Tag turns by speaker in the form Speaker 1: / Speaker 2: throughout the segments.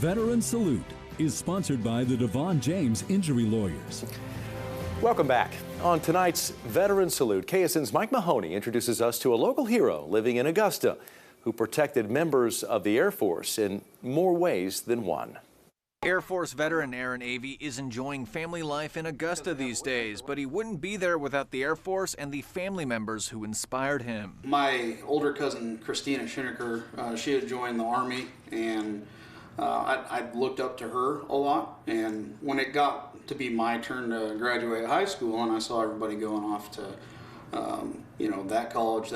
Speaker 1: Veteran Salute is sponsored by the Devon James Injury Lawyers.
Speaker 2: Welcome back. On tonight's Veteran Salute, KSN's Mike Mahoney introduces us to a local hero living in Augusta who protected members of the Air Force in more ways than one.
Speaker 3: Air Force veteran Aaron Avey is enjoying family life in Augusta these days, but he wouldn't be there without the Air Force and the family members who inspired him.
Speaker 4: My older cousin, Christina Schinneker, she had joined the Army, and I looked up to her a lot. And when it got to be my turn to graduate high school, and I saw everybody going off to, that college,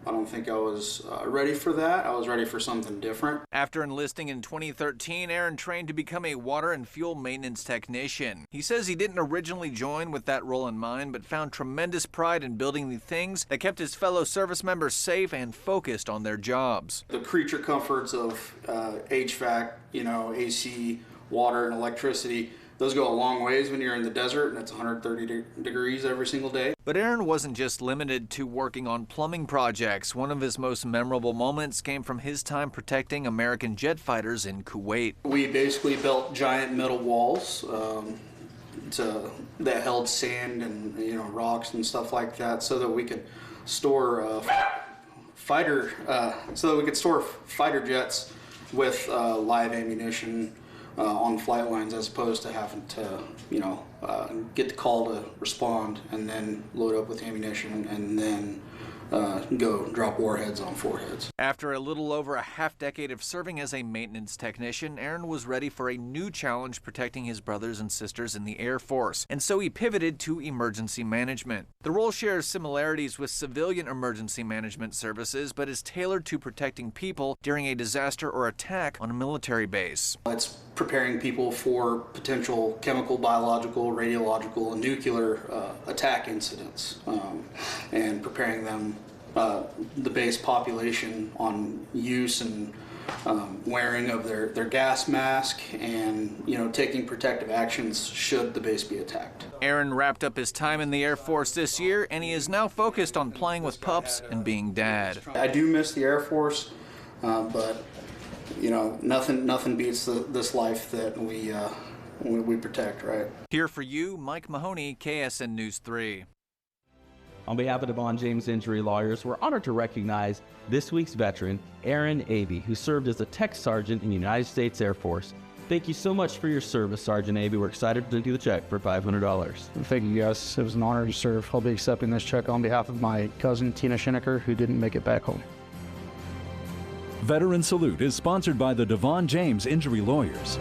Speaker 4: I don't think I was ready for that. I was ready for something different.
Speaker 3: After enlisting in 2013, Aaron trained to become a water and fuel maintenance technician. He says he didn't originally join with that role in mind, but found tremendous pride in building the things that kept his fellow service members safe and focused on their jobs.
Speaker 4: The creature comforts of HVAC, AC, water, and electricity, those go a long ways when you're in the desert and it's 130 degrees every single day.
Speaker 3: But Aaron wasn't just limited to working on plumbing projects. One of his most memorable moments came from his time protecting American jet fighters in Kuwait.
Speaker 4: We basically built giant metal walls that held sand and rocks and stuff like that, so that we could store fighter jets with live ammunition on flight lines, as opposed to having to, get the call to respond and then load up with ammunition and then go drop warheads on foreheads.
Speaker 3: After a little over a half-decade of serving as a maintenance technician, Aaron was ready for a new challenge protecting his brothers and sisters in the Air Force, and so he pivoted to emergency management. The role shares similarities with civilian emergency management services, but is tailored to protecting people during a disaster or attack on a military base.
Speaker 4: It's preparing people for potential chemical, biological, radiological, and nuclear attack incidents, and preparing them, the base population, on use and wearing of their gas mask, and taking protective actions should the base be attacked.
Speaker 3: Aaron wrapped up his time in the Air Force this year, and he is now focused on playing with pups and being dad.
Speaker 4: I do miss the Air Force, but nothing beats this life that we protect, right?
Speaker 3: Here for you, Mike Mahoney, KSN News 3.
Speaker 5: On behalf of Devon James Injury Lawyers, we're honored to recognize this week's veteran, Aaron Avey, who served as a tech sergeant in the United States Air Force. Thank you so much for your service, Sergeant Avey. We're excited to send you the check for $500.
Speaker 6: Thank you, guys. It was an honor to serve. I'll be accepting this check on behalf of my cousin, Tina Schinneker, who didn't make it back home.
Speaker 1: Veteran Salute is sponsored by the Devon James Injury Lawyers.